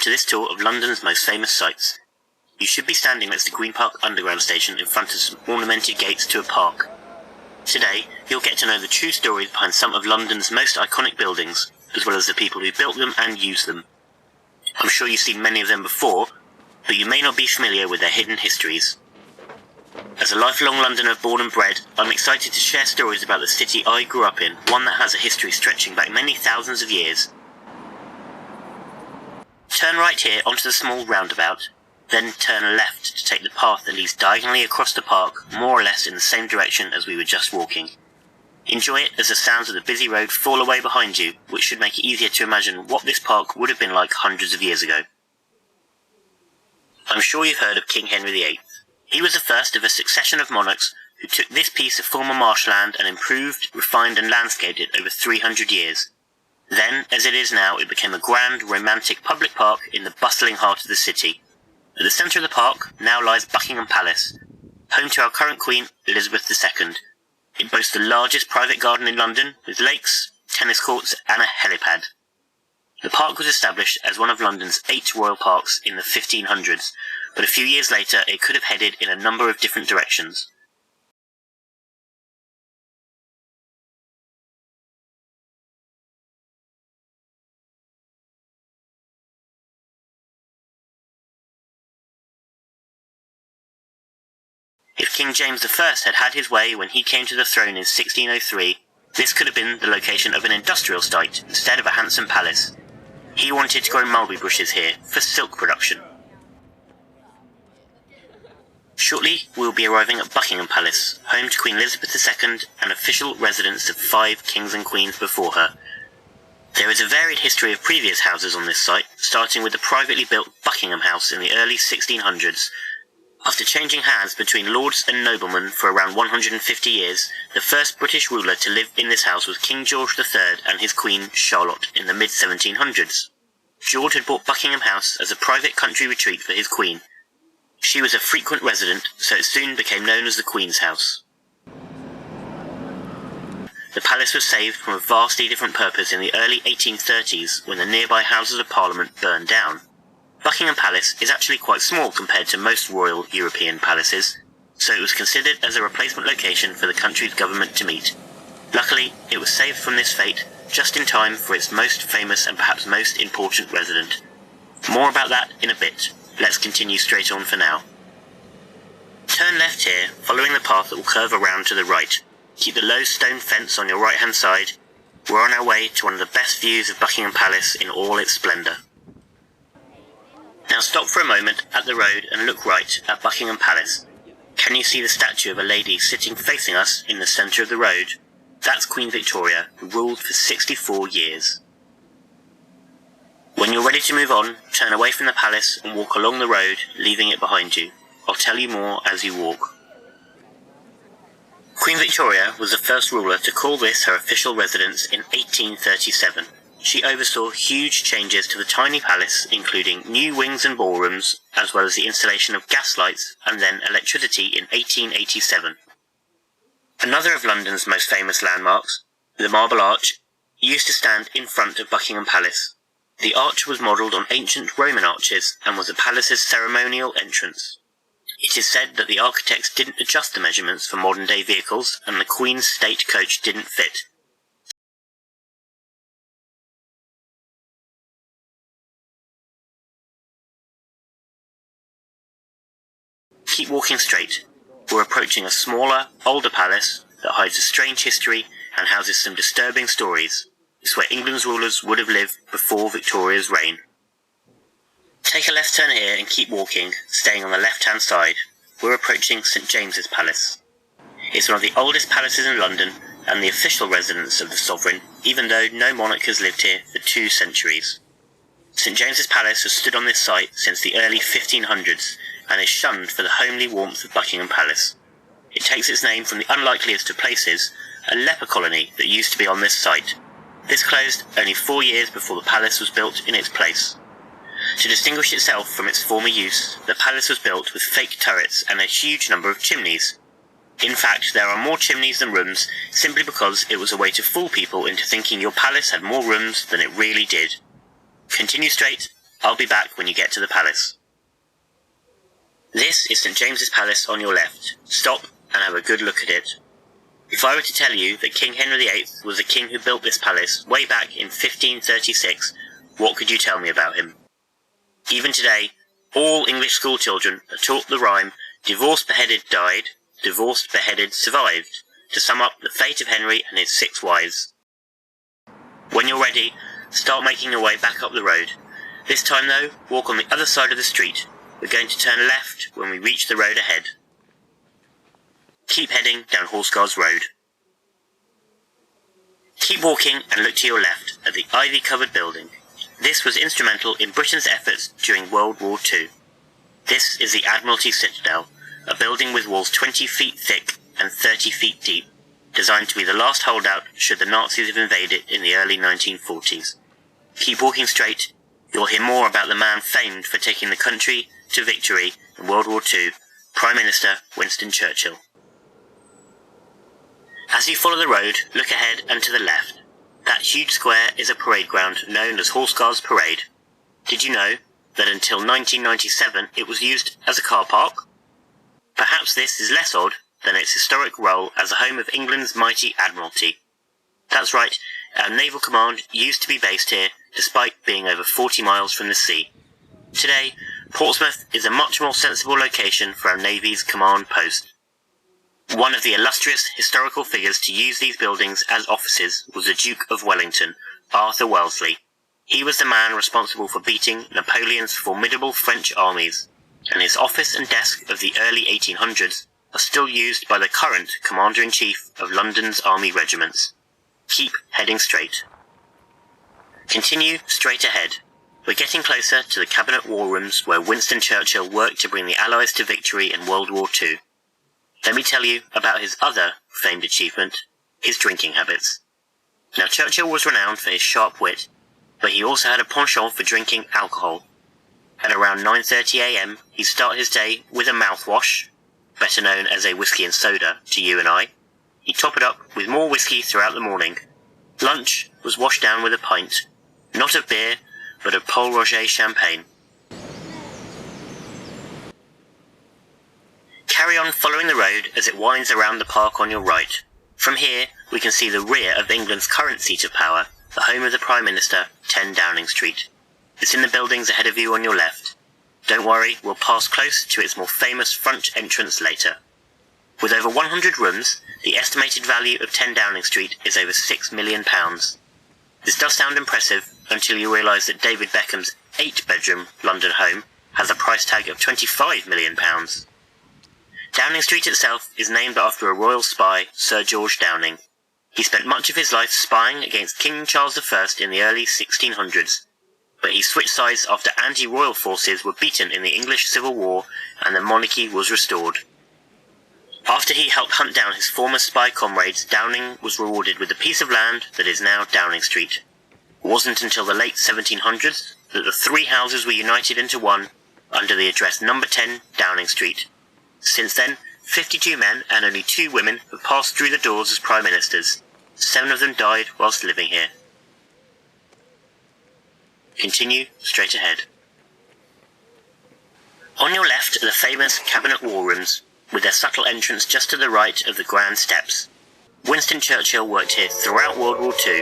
to this tour of London's most famous sights. You should be standing next to Green Park Underground Station in front of some ornamented gates to a park. Today, you'll get to know the true stories behind some of London's most iconic buildings, as well as the people who built them and used them. I'm sure you've seen many of them before, but you may not be familiar with their hidden histories. As a lifelong Londoner born and bred, I'm excited to share stories about the city I grew up in, one that has a history stretching back many thousands of years. Turn right here onto the small roundabout, then turn left to take the path that leads diagonally across the park, more or less in the same direction as we were just walking. Enjoy it as the sounds of the busy road fall away behind you, which should make it easier to imagine what this park would have been like hundreds of years ago. I'm sure you've heard of King Henry VIII. He was the first of a succession of monarchs who took this piece of former marshland and improved, refined and landscaped it over 300 years. Then, as it is now, it became a grand, romantic public park in the bustling heart of the city. At the centre of the park now lies Buckingham Palace, home to our current Queen, Elizabeth II. It boasts the largest private garden in London, with lakes, tennis courts and a helipad. The park was established as one of London's 8 royal parks in the 1500s, but a few years later it could have headed in a number of different directions. If King James I had had his way when he came to the throne in 1603, this could have been the location of an industrial site instead of a handsome palace. He wanted to grow mulberry bushes here for silk production. Shortly, we'll be arriving at Buckingham Palace, home to Queen Elizabeth II and official residence of 5 kings and queens before her. There is a varied history of previous houses on this site, starting with the privately built Buckingham House in the early 1600s. After changing hands between lords and noblemen for around 150 years, the first British ruler to live in this house was King George III and his Queen Charlotte in the mid-1700s. George had bought Buckingham House as a private country retreat for his Queen. She was a frequent resident, so it soon became known as the Queen's House. The palace was saved from a vastly different purpose in the early 1830s when the nearby Houses of Parliament burned down. Buckingham Palace is actually quite small compared to most royal European palaces, so it was considered as a replacement location for the country's government to meet. Luckily, it was saved from this fate just in time for its most famous and perhaps most important resident. More about that in a bit. Let's continue straight on for now. Turn left here, following the path that will curve around to the right. Keep the low stone fence on your right hand side. We're on our way to one of the best views of Buckingham Palace in all its splendour. Now stop for a moment at the road and look right at Buckingham Palace. Can you see the statue of a lady sitting facing us in the centre of the road? That's Queen Victoria, who ruled for 64 years. When you're ready to move on, turn away from the palace and walk along the road, leaving it behind you. I'll tell you more as you walk. Queen Victoria was the first ruler to call this her official residence in 1837. She oversaw huge changes to the tiny palace, including new wings and ballrooms, as well as the installation of gas lights and then electricity in 1887. Another of London's most famous landmarks, the Marble Arch, used to stand in front of Buckingham Palace. The arch was modelled on ancient Roman arches and was the palace's ceremonial entrance. It is said that the architects didn't adjust the measurements for modern-day vehicles and the Queen's state coach didn't fit. Keep walking straight. We're approaching a smaller, older palace that hides a strange history and houses some disturbing stories. It's where England's rulers would have lived before Victoria's reign. Take a left turn here and keep walking, staying on the left-hand side. We're approaching St James's Palace. It's one of the oldest palaces in London and the official residence of the sovereign, even though no monarch has lived here for 2 centuries. St James's Palace has stood on this site since the early 1500s and is shunned for the homely warmth of Buckingham Palace. It takes its name from the unlikeliest of places, a leper colony that used to be on this site. This closed only 4 years before the palace was built in its place. To distinguish itself from its former use, the palace was built with fake turrets and a huge number of chimneys. In fact, there are more chimneys than rooms, simply because it was a way to fool people into thinking your palace had more rooms than it really did. Continue straight, I'll be back when you get to the palace. This is St James's Palace on your left. Stop and have a good look at it. If I were to tell you that King Henry VIII was the king who built this palace way back in 1536, what could you tell me about him? Even today, all English school children are taught the rhyme, divorced beheaded died, divorced beheaded survived, to sum up the fate of Henry and his 6 wives. When you're ready, start making your way back up the road. This time though, walk on the other side of the street. We're going to turn left when we reach the road ahead. Keep heading down Horseguards Road. Keep walking and look to your left at the ivy-covered building. This was instrumental in Britain's efforts during World War II. This is the Admiralty Citadel, a building with walls 20 feet thick and 30 feet deep, designed to be the last holdout should the Nazis have invaded in the early 1940s. Keep walking straight. You'll hear more about the man famed for taking the country to victory in World War II, Prime Minister Winston Churchill. As you follow the road, look ahead and to the left. That huge square is a parade ground known as Horseguards Parade. Did you know that until 1997 it was used as a car park? Perhaps this is less odd than its historic role as the home of England's mighty Admiralty. That's right, our naval command used to be based here, despite being over 40 miles from the sea. Today, Portsmouth is a much more sensible location for our Navy's command post. One of the illustrious historical figures to use these buildings as offices was the Duke of Wellington, Arthur Wellesley. He was the man responsible for beating Napoleon's formidable French armies, and his office and desk of the early 1800s are still used by the current Commander-in-Chief of London's army regiments. Keep heading straight. Continue straight ahead. We're getting closer to the Cabinet War Rooms where Winston Churchill worked to bring the Allies to victory in World War II. Let me tell you about his other famed achievement, his drinking habits. Now, Churchill was renowned for his sharp wit, but he also had a penchant for drinking alcohol. At around 9:30 a.m, he'd start his day with a mouthwash, better known as a whiskey and soda to you and I. He'd top it up with more whiskey throughout the morning. Lunch was washed down with a pint, not of beer, but of Pol Roger champagne. Carry on following the road as it winds around the park on your right. From here, we can see the rear of England's current seat of power, the home of the Prime Minister, 10 Downing Street. It's in the buildings ahead of you on your left. Don't worry, we'll pass close to its more famous front entrance later. With over 100 rooms, the estimated value of 10 Downing Street is over £6 million. This does sound impressive until you realise that David Beckham's 8-bedroom London home has a price tag of £25 million. Downing Street itself is named after a royal spy, Sir George Downing. He spent much of his life spying against King Charles I in the early 1600s, but he switched sides after anti-royal forces were beaten in the English Civil War and the monarchy was restored. After he helped hunt down his former spy comrades, Downing was rewarded with a piece of land that is now Downing Street. It wasn't until the late 1700s that the 3 houses were united into one under the address number 10 Downing Street. Since then, 52 men and only 2 women have passed through the doors as Prime Ministers. 7 of them died whilst living here. Continue straight ahead. On your left are the famous Cabinet War Rooms, with their subtle entrance just to the right of the grand steps. Winston Churchill worked here throughout World War II,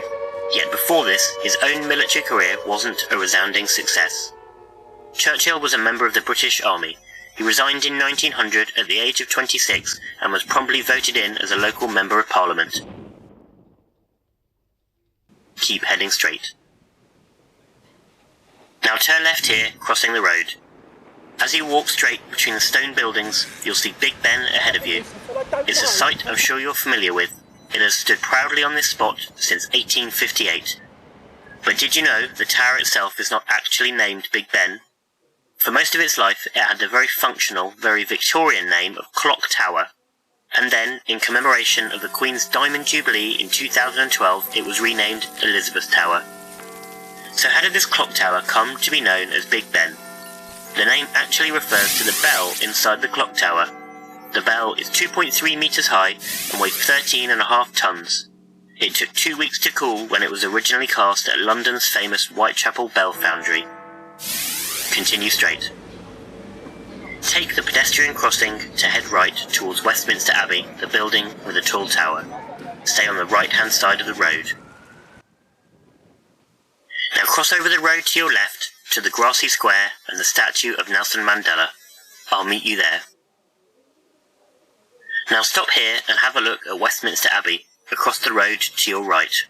yet before this, his own military career wasn't a resounding success. Churchill was a member of the British Army. He resigned in 1900 at the age of 26 and was promptly voted in as a local Member of Parliament. Keep heading straight. Now turn left here, crossing the road. As you walk straight between the stone buildings, you'll see Big Ben ahead of you. It's a sight I'm sure you're familiar with. It has stood proudly on this spot since 1858. But did you know the tower itself is not actually named Big Ben? For most of its life, it had the very functional, very Victorian name of Clock Tower. And then, in commemoration of the Queen's Diamond Jubilee in 2012, it was renamed Elizabeth Tower. So how did this clock tower come to be known as Big Ben? The name actually refers to the bell inside the clock tower. The bell is 2.3 metres high and weighs 13.5 tons. It took 2 weeks to cool when it was originally cast at London's famous Whitechapel Bell Foundry. continue straight. Take the pedestrian crossing to head right towards Westminster Abbey, the building with a tall tower. Stay on the right-hand side of the road. Now cross over the road to your left to the grassy square and the statue of Nelson Mandela. I'll meet you there. Now stop here and have a look at Westminster Abbey, across the road to your right.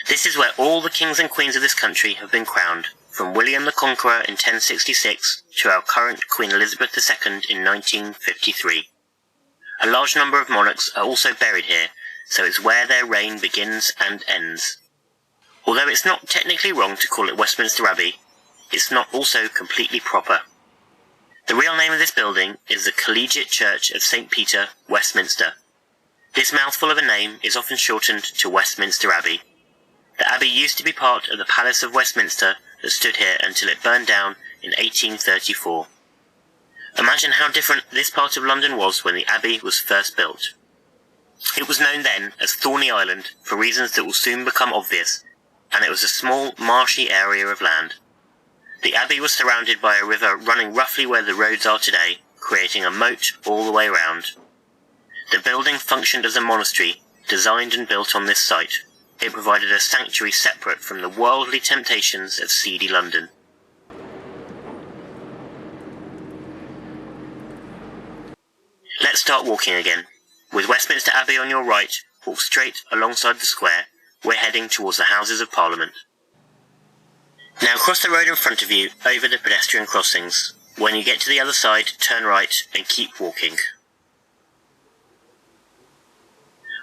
This is where all the kings and queens of this country have been crowned, from William the Conqueror in 1066 to our current Queen Elizabeth II in 1953. A large number of monarchs are also buried here, so it's where their reign begins and ends. Although it's not technically wrong to call it Westminster Abbey, it's not also completely proper. The real name of this building is the Collegiate Church of St. Peter, Westminster. This mouthful of a name is often shortened to Westminster Abbey. The abbey used to be part of the Palace of Westminster that stood here until it burned down in 1834. Imagine how different this part of London was when the abbey was first built. It was known then as Thorney Island for reasons that will soon become obvious, and it was a small, marshy area of land. The abbey was surrounded by a river running roughly where the roads are today, creating a moat all the way around. The building functioned as a monastery, designed and built on this site. It provided a sanctuary separate from the worldly temptations of seedy London. Let's start walking again. With Westminster Abbey on your right, walk straight alongside the square. We're heading towards the Houses of Parliament. Now cross the road in front of you over the pedestrian crossings. When you get to the other side, turn right and keep walking.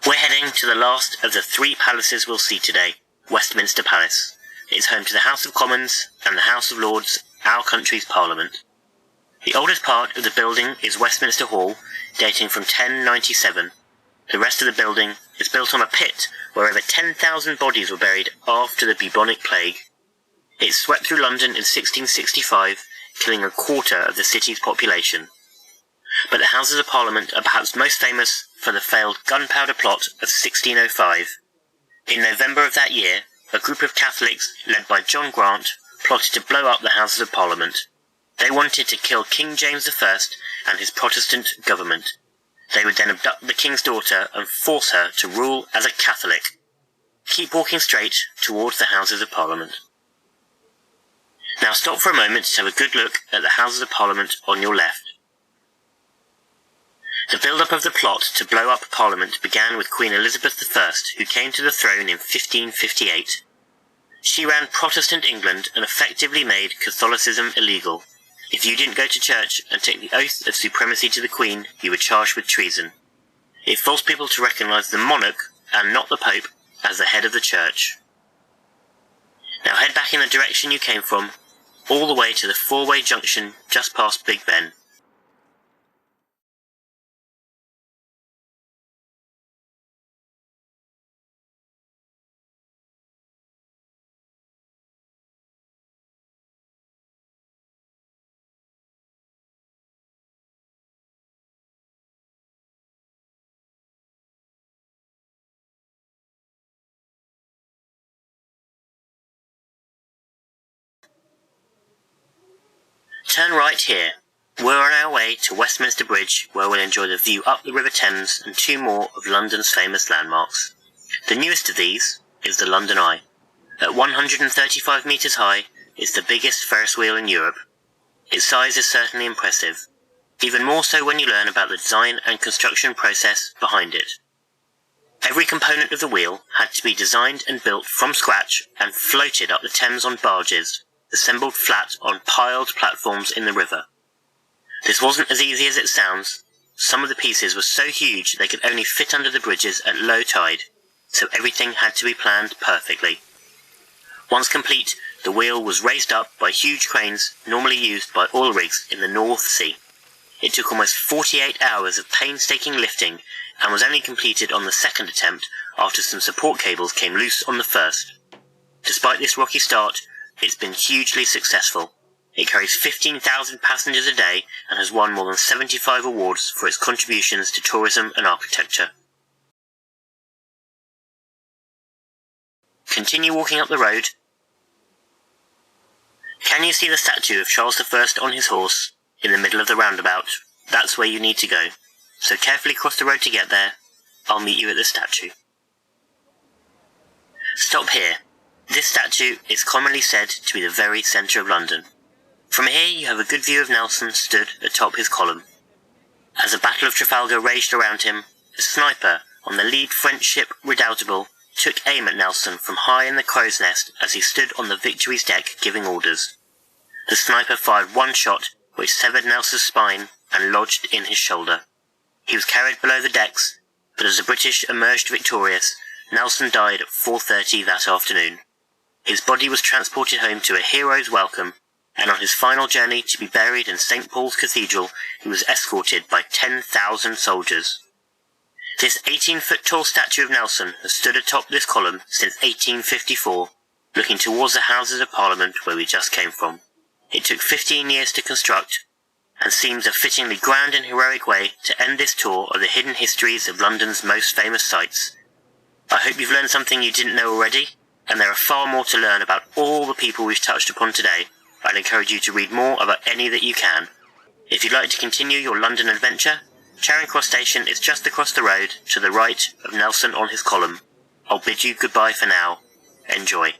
We're heading to the last of the three palaces we'll see today, Westminster Palace. It is home to the House of Commons and the House of Lords, our country's Parliament. The oldest part of the building is Westminster Hall, dating from 1097. The rest of the building is built on a pit where over 10,000 bodies were buried after the bubonic plague. It swept through London in 1665, killing a quarter of the city's population. But the Houses of Parliament are perhaps most famous for the failed gunpowder plot of 1605. In November of that year, a group of Catholics, led by John Grant, plotted to blow up the Houses of Parliament. They wanted to kill King James I and his Protestant government. They would then abduct the king's daughter and force her to rule as a Catholic. Keep walking straight towards the Houses of Parliament. Now stop for a moment to have a good look at the Houses of Parliament on your left. The build-up of the plot to blow up Parliament began with Queen Elizabeth I, who came to the throne in 1558. She ran Protestant England and effectively made Catholicism illegal. If you didn't go to church and take the oath of supremacy to the Queen, you were charged with treason. It forced people to recognise the monarch, and not the Pope, as the head of the church. Now head back in the direction you came from, all the way to the four-way junction just past Big Ben. Turn right here. We're on our way to Westminster Bridge, where we'll enjoy the view up the River Thames and two more of London's famous landmarks. The newest of these is the London Eye. At 135 metres high, it's the biggest Ferris wheel in Europe. Its size is certainly impressive, even more so when you learn about the design and construction process behind it. Every component of the wheel had to be designed and built from scratch and floated up the Thames on barges, assembled flat on piled platforms in the river. This wasn't as easy as it sounds. Some of the pieces were so huge they could only fit under the bridges at low tide, so everything had to be planned perfectly. Once complete, the wheel was raised up by huge cranes normally used by oil rigs in the North Sea. It took almost 48 hours of painstaking lifting and was only completed on the second attempt after some support cables came loose on the first. Despite this rocky start, it's been hugely successful. It carries 15,000 passengers a day and has won more than 75 awards for its contributions to tourism and architecture. Continue walking up the road. Can you see the statue of Charles I on his horse, in the middle of the roundabout? That's where you need to go. So carefully cross the road to get there. I'll meet you at the statue. Stop here. This statue is commonly said to be the very centre of London. From here you have a good view of Nelson stood atop his column. As the Battle of Trafalgar raged around him, a sniper on the lead French ship Redoutable took aim at Nelson from high in the crow's nest as he stood on the Victory's deck giving orders. The sniper fired one shot which severed Nelson's spine and lodged in his shoulder. He was carried below the decks, but as the British emerged victorious, Nelson died at 4:30 that afternoon. His body was transported home to a hero's welcome, and on his final journey to be buried in St. Paul's Cathedral, he was escorted by 10,000 soldiers. This 18-foot-tall statue of Nelson has stood atop this column since 1854, looking towards the Houses of Parliament where we just came from. It took 15 years to construct, and seems a fittingly grand and heroic way to end this tour of the hidden histories of London's most famous sites. I hope you've learned something you didn't know already, and there are far more to learn about all the people we've touched upon today. I'd encourage you to read more about any that you can. If you'd like to continue your London adventure, Charing Cross Station is just across the road to the right of Nelson on his column. I'll bid you goodbye for now. Enjoy.